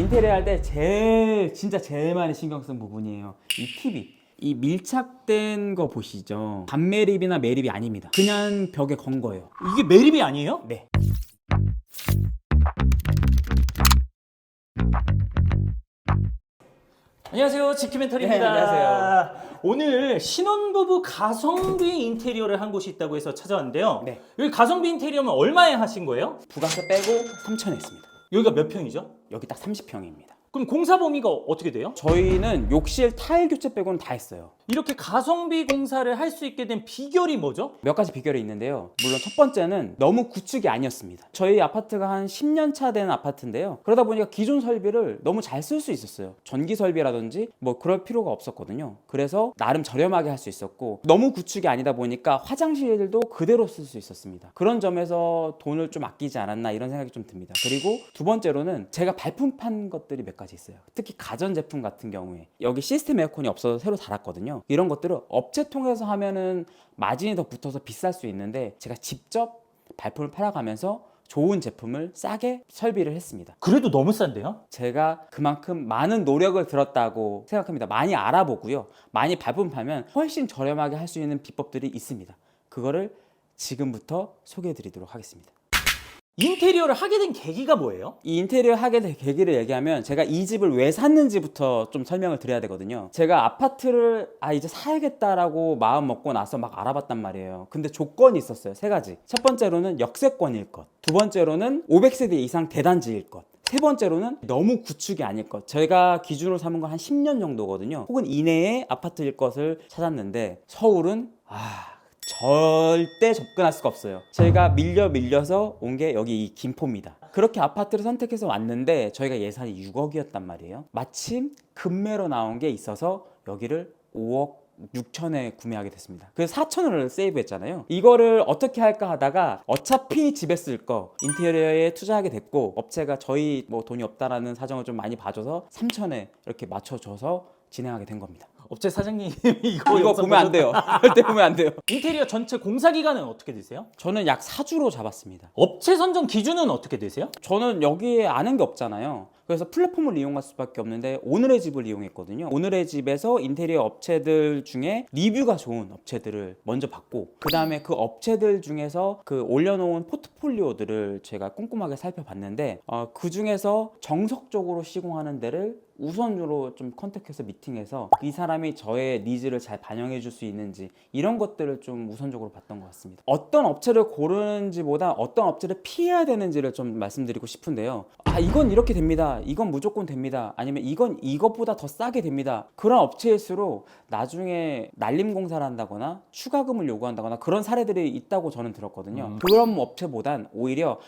인테리어 할 때 진짜 제일 많이 신경 쓴 부분이에요. 이 TV. 이 밀착된 거 보시죠? 반매립이나 매립이 아닙니다. 그냥 벽에 건 거예요. 이게 매립이 아니에요? 네. 안녕하세요, 지큐멘터리입니다. 네, 안녕하세요. 오늘 신혼부부 가성비 인테리어를 한 곳이 있다고 해서 찾아왔는데요. 네. 여기 가성비 인테리어는 얼마에 하신 거예요? 부가세 빼고 3,000에 했습니다. 여기가 몇 평이죠? 여기 딱 30평입니다. 그럼 공사 범위가 어떻게 돼요? 저희는 욕실 타일 교체 빼고는 다 했어요. 이렇게 가성비 공사를 할 수 있게 된 비결이 뭐죠? 몇 가지 비결이 있는데요. 물론 첫 번째는 너무 구축이 아니었습니다. 저희 아파트가 한 10년 차 된 아파트인데요. 그러다 보니까 기존 설비를 너무 잘 쓸 수 있었어요. 전기 설비라든지 뭐 그럴 필요가 없었거든요. 그래서 나름 저렴하게 할 수 있었고, 너무 구축이 아니다 보니까 화장실도 그대로 쓸 수 있었습니다. 그런 점에서 돈을 좀 아끼지 않았나 이런 생각이 좀 듭니다. 그리고 두 번째로는 제가 발품 판 것들이 몇 가지 있어요. 특히 가전제품 같은 경우에 여기 시스템 에어컨이 없어서 새로 달았거든요. 이런 것들을 업체 통해서 하면은 마진이 더 붙어서 비쌀 수 있는데, 제가 직접 발품을 팔아가면서 좋은 제품을 싸게 설비를 했습니다. 그래도 너무 싼데요? 제가 그만큼 많은 노력을 들었다고 생각합니다. 많이 알아보고요. 많이 발품 팔면 훨씬 저렴하게 할 수 있는 비법들이 있습니다. 그거를 지금부터 소개해 드리도록 하겠습니다. 인테리어를 하게 된 계기가 뭐예요? 이 인테리어 하게 된 계기를 얘기하면 제가 이 집을 왜 샀는지부터 좀 설명을 드려야 되거든요. 제가 아파트를 이제 사야겠다라고 마음 먹고 나서 막 알아봤단 말이에요. 근데 조건이 있었어요. 세 가지. 첫 번째로는 역세권일 것, 두 번째로는 500세대 이상 대단지일 것, 세 번째로는 너무 구축이 아닐 것. 제가 기준으로 삼은 건 한 10년 정도거든요. 혹은 이내의 아파트일 것을 찾았는데, 서울은 절대 접근할 수가 없어요. 제가 밀려서 온 게 여기 이 김포입니다. 그렇게 아파트를 선택해서 왔는데 저희가 예산이 6억이었단 말이에요. 마침 급매로 나온 게 있어서 여기를 5억 6천에 구매하게 됐습니다. 그래서 4천을 세이브했잖아요. 이거를 어떻게 할까 하다가 어차피 집에 쓸 거 인테리어에 투자하게 됐고, 업체가 저희 뭐 돈이 없다라는 사정을 좀 많이 봐줘서 3천에 이렇게 맞춰줘서 진행하게 된 겁니다. 업체 사장님 이거 이거 보면 안 돼요. 절대 보면 안 돼요. 인테리어 전체 공사 기간은 어떻게 되세요? 저는 약 4주로 잡았습니다. 업체 선정 기준은 어떻게 되세요? 저는 여기에 아는 게 없잖아요. 그래서 플랫폼을 이용할 수밖에 없는데 오늘의 집을 이용했거든요. 오늘의 집에서 인테리어 업체들 중에 리뷰가 좋은 업체들을 먼저 봤고, 그 다음에 그 업체들 중에서 그 올려놓은 포트폴리오들을 제가 꼼꼼하게 살펴봤는데, 그 중에서 정석적으로 시공하는 데를 우선으로 좀 컨택해서 미팅해서 이 사람이 저의 니즈를 잘 반영해 줄 수 있는지, 이런 것들을 좀 우선적으로 봤던 것 같습니다. 어떤 업체를 고르는지보다 어떤 업체를 피해야 되는지를 좀 말씀드리고 싶은데요. 이건 이렇게 됩니다. 이건 무조건 됩니다. 아니면 이건 이것보다 더 싸게 됩니다. 그런 업체일수록 나중에 날림 공사를 한다거나 추가금을 요구한다거나 그런 사례들이 있다고 저는 들었거든요. 그런 업체보단 오히려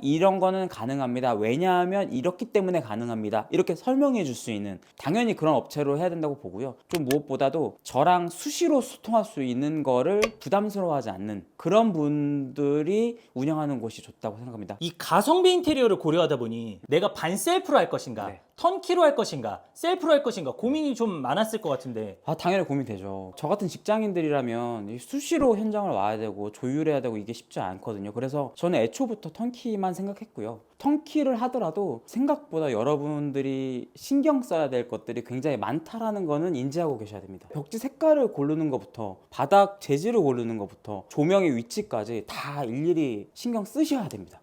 이런 거는 가능합니다. 왜냐하면 이렇기 때문에 가능합니다. 이렇게 설명해 줄 수 있는, 당연히 그런 업체로 해야 된다고 보고요. 좀 무엇보다도 저랑 수시로 소통할 수 있는 거를 부담스러워하지 않는 그런 분들이 운영하는 곳이 좋다고 생각합니다. 이 가성비 인테리어를 고려하다 보니 내가 반셀프로 할 것인가, 네. 턴키로 할 것인가, 셀프로 할 것인가 고민이 좀 많았을 것 같은데, 당연히 고민되죠. 저 같은 직장인들이라면 수시로 현장을 와야 되고 조율해야 되고 이게 쉽지 않거든요. 그래서 저는 애초부터 턴키만 생각했고요. 턴키를 하더라도 생각보다 여러분들이 신경 써야 될 것들이 굉장히 많다라는 거는 인지하고 계셔야 됩니다. 벽지 색깔을 고르는 것부터 바닥 재질을 고르는 것부터 조명의 위치까지 다 일일이 신경 쓰셔야 됩니다.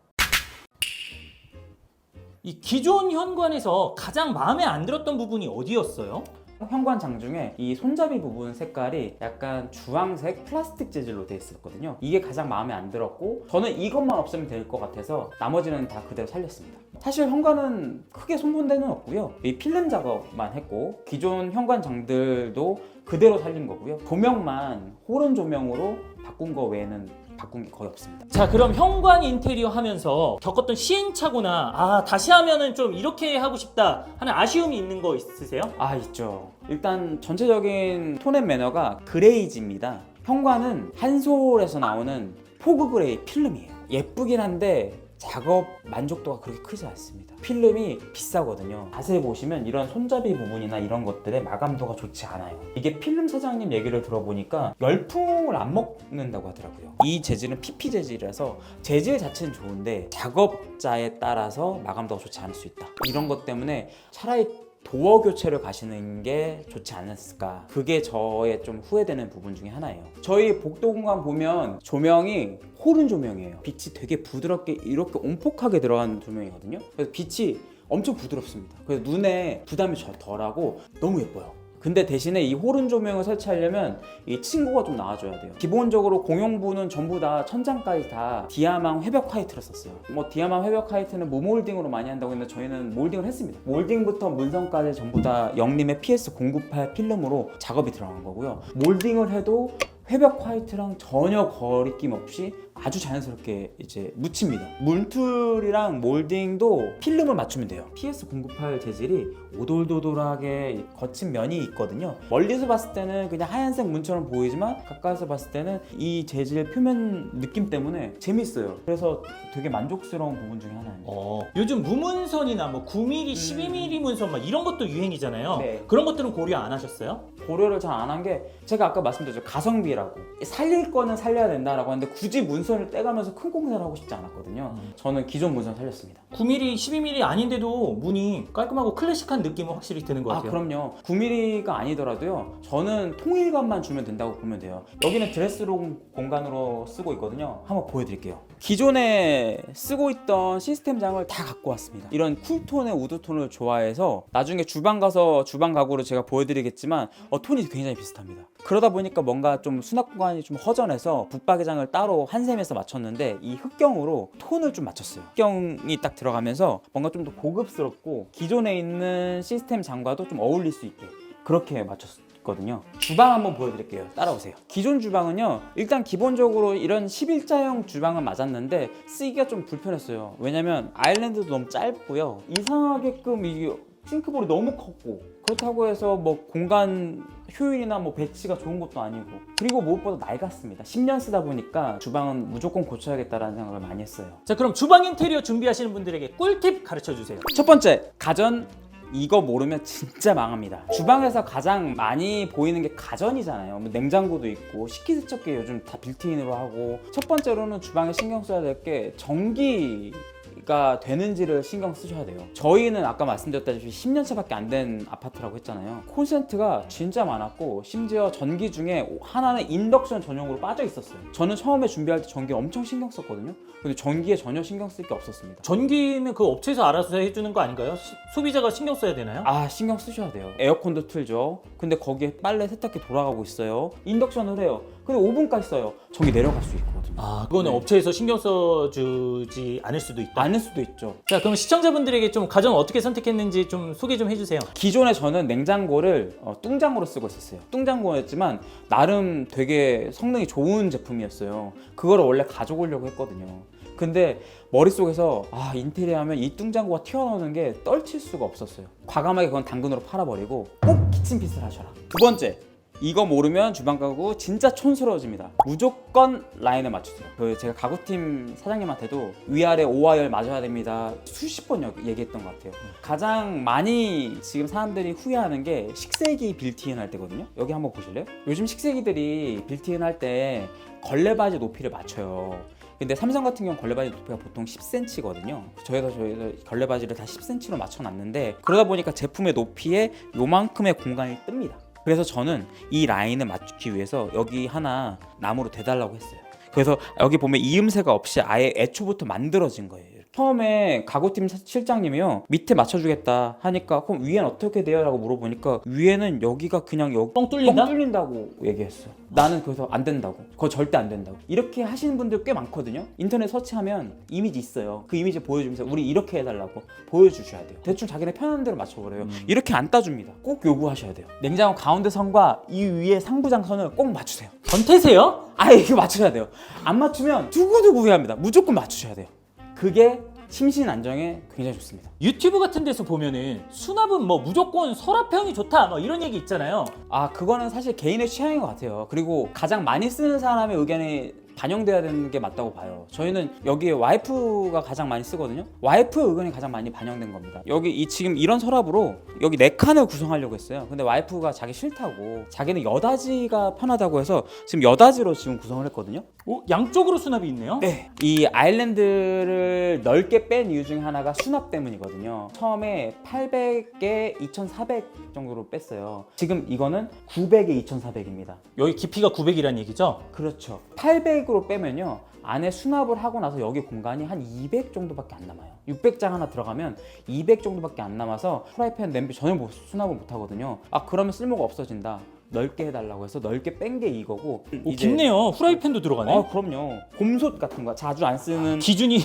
이 기존 현관에서 가장 마음에 안 들었던 부분이 어디였어요? 현관 장 중에 이 손잡이 부분 색깔이 약간 주황색 플라스틱 재질로 되어 있었거든요. 이게 가장 마음에 안 들었고, 저는 이것만 없으면 될 것 같아서 나머지는 다 그대로 살렸습니다. 사실 현관은 크게 손본 데는 없고요. 이 필름 작업만 했고, 기존 현관 장들도 그대로 살린 거고요. 조명만 호른 조명으로 바꾼 거 외에는 바꾼 게 거의 없습니다. 자, 그럼 현관 인테리어 하면서 겪었던 시행착오나 다시 하면은 좀 이렇게 하고 싶다 하는 아쉬움이 있는 거 있으세요? 있죠. 일단 전체적인 톤 앤 매너가 그레이지입니다. 현관은 한솔에서 나오는 포그 그레이 필름이에요. 예쁘긴 한데 작업 만족도가 그렇게 크지 않습니다. 필름이 비싸거든요. 자세히 보시면 이런 손잡이 부분이나 이런 것들의 마감도가 좋지 않아요. 이게 필름 사장님 얘기를 들어보니까 열풍을 안 먹는다고 하더라고요. 이 재질은 PP 재질이라서 재질 자체는 좋은데 작업자에 따라서 마감도가 좋지 않을 수 있다. 이런 것 때문에 차라리 도어 교체를 가시는 게 좋지 않았을까. 그게 저의 좀 후회되는 부분 중에 하나예요. 저희 복도 공간 보면 조명이 호른 조명이에요. 빛이 되게 부드럽게 이렇게 온폭하게 들어간 조명이거든요. 그래서 빛이 엄청 부드럽습니다. 그래서 눈에 부담이 덜하고 너무 예뻐요. 근데 대신에 이 호른 조명을 설치하려면 이 층고가 좀 나와줘야 돼요. 기본적으로 공용부는 전부 다 천장까지 다 디아망 회벽 화이트를 썼어요. 뭐 디아망 회벽 화이트는 무몰딩으로 많이 한다고 했는데 저희는 몰딩을 했습니다. 몰딩부터 문성까지 전부 다 영림의 PS098 필름으로 작업이 들어간 거고요. 몰딩을 해도 회벽 화이트랑 전혀 거리낌 없이 아주 자연스럽게 이제 묻힙니다. 문틀이랑 몰딩도 필름을 맞추면 돼요. PS098 재질이 오돌도돌하게 거친 면이 있거든요. 멀리서 봤을 때는 그냥 하얀색 문처럼 보이지만 가까이서 봤을 때는 이 재질 표면 느낌 때문에 재밌어요. 그래서 되게 만족스러운 부분 중에 하나입니다. 요즘 무문선이나 뭐 9mm, 12mm 문선 막 이런 것도 유행이잖아요. 네. 그런 것들은 고려 안 하셨어요? 고려를 잘 안 한 게 제가 아까 말씀드렸죠. 가성비라고 살릴 거는 살려야 된다라고 하는데 굳이 문선을 떼가면서 큰 공사를 하고 싶지 않았거든요. 저는 기존 문선 살렸습니다. 9mm, 12mm 아닌데도 문이 깔끔하고 클래식한 느낌은 확실히 드는 것 같아요. 그럼요. 9mm가 아니더라도요. 저는 통일감만 주면 된다고 보면 돼요. 여기는 드레스룸 공간으로 쓰고 있거든요. 한번 보여드릴게요. 기존에 쓰고 있던 시스템장을 다 갖고 왔습니다. 이런 쿨톤의 우드톤을 좋아해서 나중에 주방 가서 주방 가구를 제가 보여드리겠지만 톤이 굉장히 비슷합니다. 그러다 보니까 뭔가 좀 수납 공간이 좀 허전해서 붙박이장을 따로 한샘에서 맞췄는데 이 흑경으로 톤을 좀 맞췄어요. 흑경이 딱 들어가면서 뭔가 좀 더 고급스럽고 기존에 있는 시스템 장과도 좀 어울릴 수 있게 그렇게 맞췄거든요. 주방 한번 보여드릴게요. 따라오세요. 기존 주방은요, 일단 기본적으로 이런 11자형 주방은 맞았는데 쓰기가 좀 불편했어요. 왜냐면 아일랜드도 너무 짧고요. 이상하게끔 이게 싱크볼이 너무 컸고, 그렇다고 해서 뭐 공간 효율이나 뭐 배치가 좋은 것도 아니고, 그리고 무엇보다 낡았습니다. 10년 쓰다 보니까 주방은 무조건 고쳐야겠다라는 생각을 많이 했어요. 자, 그럼 주방 인테리어 준비하시는 분들에게 꿀팁 가르쳐 주세요. 첫 번째, 가전. 이거 모르면 진짜 망합니다. 주방에서 가장 많이 보이는 게 가전이잖아요. 뭐 냉장고도 있고 식기세척기 요즘 다 빌트인으로 하고, 첫 번째로는 주방에 신경 써야 될 게 전기가 되는지를 신경 쓰셔야 돼요. 저희는 아까 말씀드렸다시피 10년 차밖에 안 된 아파트라고 했잖아요. 콘센트가 진짜 많았고, 심지어 전기 중에 하나는 인덕션 전용으로 빠져 있었어요. 저는 처음에 준비할 때 전기 엄청 신경 썼거든요. 근데 전기에 전혀 신경 쓸 게 없었습니다. 전기는 그 업체에서 알아서 해주는 거 아닌가요? 소비자가 신경 써야 되나요? 신경 쓰셔야 돼요. 에어컨도 틀죠. 근데 거기에 빨래 세탁기 돌아가고 있어요. 인덕션을 해요. 근데 5분까지 써요. 전기 내려갈 수 있거든요. 그거는 업체에서 신경 써주지 않을 수도 있다. 않을 수도 있죠. 자, 그럼 시청자분들에게 좀 가전 어떻게 선택했는지 좀 소개 좀 해주세요. 기존에 저는 냉장고를 뚱장고로 쓰고 있었어요. 뚱장고였지만 나름 되게 성능이 좋은 제품이었어요. 그거를 원래 가져오려고 했거든요. 근데 머릿속에서 인테리어 하면 이 뚱장고가 튀어나오는 게 떨칠 수가 없었어요. 과감하게 그건 당근으로 팔아버리고 꼭 키친핏을 하셔라. 두 번째, 이거 모르면 주방 가구 진짜 촌스러워집니다. 무조건 라인을 맞추세요. 제가 가구팀 사장님한테도 위아래 5와열 맞아야 됩니다. 수십 번 얘기했던 것 같아요. 가장 많이 지금 사람들이 후회하는 게 식세기 빌트인 할 때거든요. 여기 한번 보실래요? 요즘 식세기들이 빌트인 할 때 걸레바지 높이를 맞춰요. 근데 삼성 같은 경우 걸레바지 높이가 보통 10cm거든요. 저희도 걸레바지를 다 10cm로 맞춰놨는데, 그러다 보니까 제품의 높이에 요만큼의 공간이 뜹니다. 그래서 저는 이 라인을 맞추기 위해서 여기 하나 나무로 대달라고 했어요. 그래서 여기 보면 이음새가 없이 아예 애초부터 만들어진 거예요. 처음에 가구팀 실장님이요, 밑에 맞춰주겠다 하니까 그럼 위에는 어떻게 돼요? 라고 물어보니까 위에는 여기가 그냥 여기 뻥 뚫린다? 뻥 뚫린다고 얘기했어요. 나는 그래서 안 된다고, 그거 절대 안 된다고. 이렇게 하시는 분들 꽤 많거든요. 인터넷 서치하면 이미지 있어요. 그 이미지 보여주면서 우리 이렇게 해달라고 보여주셔야 돼요. 대충 자기네 편한 대로 맞춰버려요. 이렇게 안 따줍니다. 꼭 요구하셔야 돼요. 냉장고 가운데 선과 이 위에 상부장 선을 꼭 맞추세요. 전태세요? 이거 맞춰야 돼요. 안 맞추면 두고두고 후회합니다. 무조건 맞추셔야 돼요. 그게 심신 안정에 굉장히 좋습니다. 유튜브 같은 데서 보면은 수납은 뭐 무조건 서랍형이 좋다 뭐 이런 얘기 있잖아요. 그거는 사실 개인의 취향인 것 같아요. 그리고 가장 많이 쓰는 사람의 의견이 반영돼야 되는 게 맞다고 봐요. 저희는 여기에 와이프가 가장 많이 쓰거든요. 와이프 의견이 가장 많이 반영된 겁니다. 여기 지금 이런 서랍으로 여기 4칸을 구성하려고 했어요. 근데 와이프가 자기 싫다고, 자기는 여다지가 편하다고 해서 지금 여다지로 지금 구성을 했거든요. 오, 양쪽으로 수납이 있네요. 네. 이 아일랜드를 넓게 뺀 이유 중에 하나가 수납 때문이거든요. 처음에 800에 2400 정도로 뺐어요. 지금 이거는 900에 2400입니다. 여기 깊이가 900이라는 얘기죠? 그렇죠. 800으로 빼면요, 안에 수납을 하고 나서 여기 공간이 한 200 정도밖에 안 남아요. 600장 하나 들어가면 200 정도밖에 안 남아서 프라이팬, 냄비 전혀 수납을 못 하거든요. 아, 그러면 쓸모가 없어진다. 넓게 해달라고 해서 넓게 뺀 게 이거고. 오, 깊네요. 후라이팬도 들어가네. 아, 그럼요. 곰솥 같은 거 자주 안 쓰는 기준이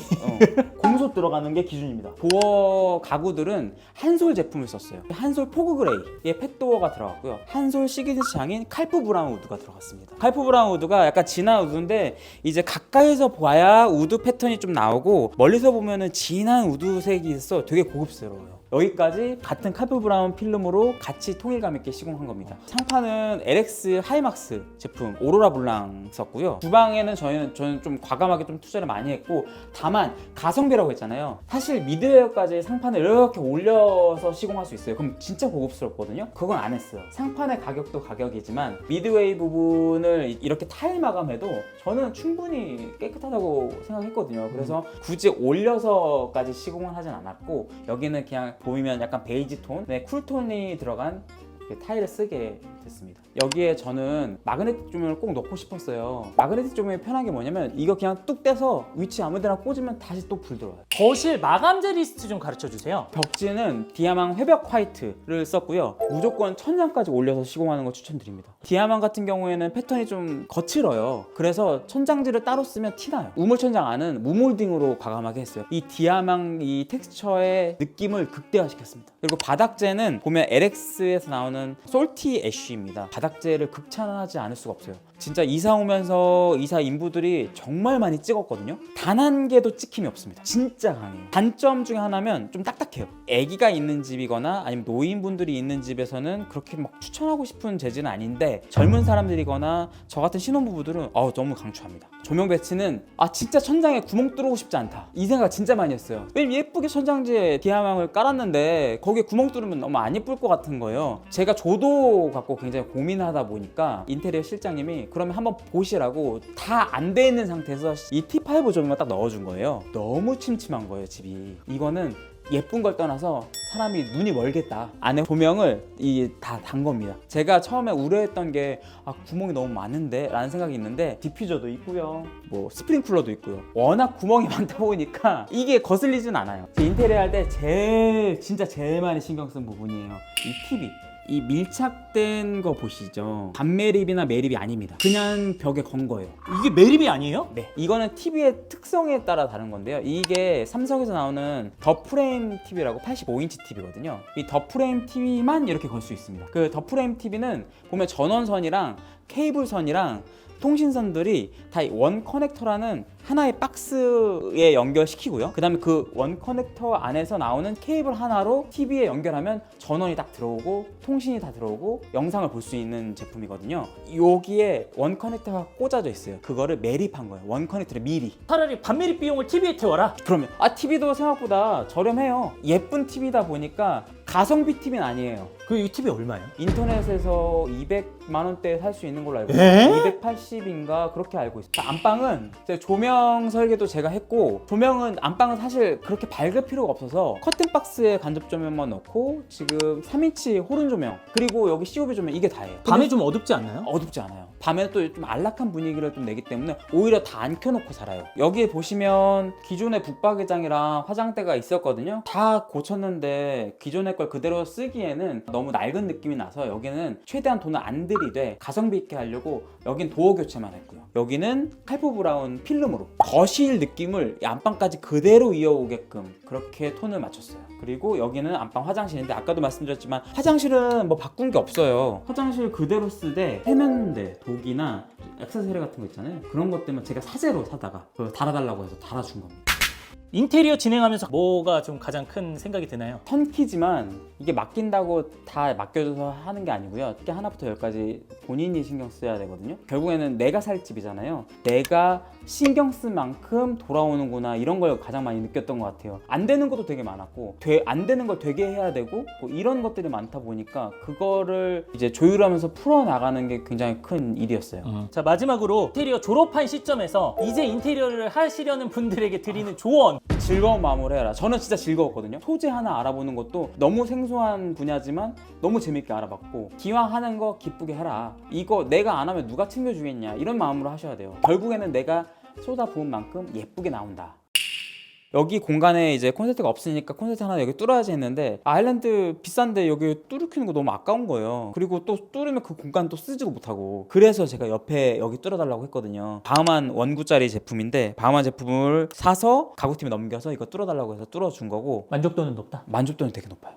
곰솥 들어가는 게 기준입니다. 도어 가구들은 한솔 제품을 썼어요. 한솔 포그 그레이의 펫도어가 들어갔고요. 한솔 시그니처장인 칼프 브라운 우드가 들어갔습니다. 칼프 브라운 우드가 약간 진한 우드인데 이제 가까이서 봐야 우드 패턴이 좀 나오고 멀리서 보면은 진한 우드색이 있어 되게 고급스러워요. 여기까지 같은 칼프 브라운 필름으로 같이 통일감 있게 시공한 겁니다. 상판은 LX 하이막스 제품 오로라 블랑 썼고요. 주방에는 저는 좀 과감하게 좀 투자를 많이 했고, 다만 가성비라고 했잖아요. 사실 미드웨어까지 상판을 이렇게 올려서 시공할 수 있어요. 그럼 진짜 고급스럽거든요. 그건 안 했어요. 상판의 가격도 가격이지만 미드웨이 부분을 이렇게 타일 마감해도 저는 충분히 깨끗하다고 생각했거든요. 그래서 굳이 올려서까지 시공을 하진 않았고, 여기는 그냥 보이면 약간 베이지 톤의 쿨톤이 들어간 타일을 쓰게 됐습니다. 여기에 저는 마그네틱 조명을 꼭 넣고 싶었어요. 마그네틱 조명이 편한 게 뭐냐면 이거 그냥 뚝 떼서 위치 아무데나 꽂으면 다시 또 불 들어와요. 거실 마감재 리스트 좀 가르쳐 주세요. 벽지는 디아망 회벽 화이트를 썼고요. 무조건 천장까지 올려서 시공하는 거 추천드립니다. 디아망 같은 경우에는 패턴이 좀 거칠어요. 그래서 천장지를 따로 쓰면 티나요. 우물 천장 안은 무몰딩으로 과감하게 했어요. 이 디아망 이 텍스처의 느낌을 극대화시켰습니다. 그리고 바닥재는 보면 LX에서 나오는 솔티 애쉬입니다. 바닥재를 극찬하지 않을 수가 없어요. 진짜 이사 오면서 이사 인부들이 정말 많이 찍었거든요. 단 한 개도 찍힘이 없습니다. 진짜 강해요. 단점 중에 하나면 좀 딱딱해요. 아기가 있는 집이거나 아니면 노인분들이 있는 집에서는 그렇게 막 추천하고 싶은 재질은 아닌데, 젊은 사람들이거나 저 같은 신혼부부들은 너무 강추합니다. 조명 배치는 진짜 천장에 구멍 뚫고 싶지 않다, 이 생각 진짜 많이 했어요. 왜냐면 예쁘게 천장지에 디아망을 깔았는데 거기에 구멍 뚫으면 너무 안 예쁠 것 같은 거예요. 제가 조도 갖고 굉장히 고민하다 보니까 인테리어 실장님이 그러면 한번 보시라고 다 안 돼 있는 상태에서 이 T5 조명만 딱 넣어준 거예요. 너무 침침한 거예요, 집이. 이거는 예쁜 걸 떠나서 사람이 눈이 멀겠다. 안에 조명을 다 단 겁니다. 제가 처음에 우려했던 게 구멍이 너무 많은데 라는 생각이 있는데, 디퓨저도 있고요, 뭐 스프링쿨러도 있고요. 워낙 구멍이 많다 보니까 이게 거슬리진 않아요. 인테리어 할 때 진짜 제일 많이 신경 쓴 부분이에요. 이 TV. 이 밀착된 거 보시죠? 반매립이나 매립이 아닙니다. 그냥 벽에 건 거예요. 이게 매립이 아니에요? 네, 이거는 TV의 특성에 따라 다른 건데요. 이게 삼성에서 나오는 더 프레임 TV라고 85인치 TV거든요. 이 더 프레임 TV만 이렇게 걸 수 있습니다. 그 더 프레임 TV는 보면 전원선이랑 케이블선이랑 통신선들이 다 원 커넥터라는 하나의 박스에 연결시키고요. 그 다음에 그 원 커넥터 안에서 나오는 케이블 하나로 TV에 연결하면 전원이 딱 들어오고 통신이 다 들어오고 영상을 볼 수 있는 제품이거든요. 여기에 원 커넥터가 꽂아져 있어요. 그거를 매립한 거예요. 원 커넥터를 미리. 차라리 반매립 비용을 TV에 태워라. 그러면 TV도 생각보다 저렴해요. 예쁜 TV다 보니까 가성비 TV는 아니에요. 이 TV 얼마예요? 인터넷에서 200만 원대에 살 수 있는 걸로 알고 에? 있어요. 280인가 그렇게 알고 있어요. 안방은 조명 설계도 제가 했고, 안방은 사실 그렇게 밝을 필요가 없어서 커튼 박스에 간접 조명만 넣고 지금 3인치 호른 조명, 그리고 여기 COB 조명, 이게 다예요. 밤에 좀 어둡지 않나요? 어둡지 않아요. 밤에는 또 좀 안락한 분위기를 좀 내기 때문에 오히려 다 안 켜놓고 살아요. 여기에 보시면 기존에 북박이장이랑 화장대가 있었거든요. 다 고쳤는데 기존의 걸 그대로 쓰기에는 너무 낡은 느낌이 나서 여기는 최대한 돈을 안 들이되 가성비 있게 하려고 여긴 도어 교체만 했고요. 여기는 칼프 브라운 필름으로 거실 느낌을 안방까지 그대로 이어오게끔 그렇게 톤을 맞췄어요. 그리고 여기는 안방 화장실인데, 아까도 말씀드렸지만 화장실은 뭐 바꾼 게 없어요. 화장실 그대로 쓰되 세면대, 독이나 액세서리 같은 거 있잖아요. 그런 것 때문에 제가 사재로 사다가 그걸 달아달라고 해서 달아준 겁니다. 인테리어 진행하면서 뭐가 좀 가장 큰 생각이 드나요? 턴키지만 이게 맡긴다고 다 맡겨줘서 하는 게 아니고요. 특히 하나부터 열까지 본인이 신경 써야 되거든요. 결국에는 내가 살 집이잖아요. 내가 신경 쓴 만큼 돌아오는구나, 이런 걸 가장 많이 느꼈던 것 같아요. 안 되는 것도 되게 많았고 안 되는 걸 되게 해야 되고 뭐 이런 것들이 많다 보니까 그거를 이제 조율하면서 풀어나가는 게 굉장히 큰 일이었어요. 자, 마지막으로 인테리어 졸업한 시점에서 이제 인테리어를 하시려는 분들에게 드리는 조언. 즐거운 마음으로 해라. 저는 진짜 즐거웠거든요. 소재 하나 알아보는 것도 너무 생소한 분야지만 너무 재밌게 알아봤고, 기왕 하는 거 기쁘게 해라. 이거 내가 안 하면 누가 챙겨주겠냐, 이런 마음으로 하셔야 돼요. 결국에는 내가 쏟아부은 만큼 예쁘게 나온다. 여기 공간에 이제 콘센트가 없으니까 콘센트 하나 여기 뚫어야지 했는데, 아일랜드 비싼데 여기 뚫기는 거 너무 아까운 거예요. 그리고 또 뚫으면 그 공간 또 쓰지도 못하고, 그래서 제가 옆에 여기 뚫어달라고 했거든요. 바흐만 원구짜리 제품인데, 바흐만 제품을 사서 가구팀에 넘겨서 이거 뚫어달라고 해서 뚫어준 거고, 만족도는 높다. 만족도는 되게 높아요.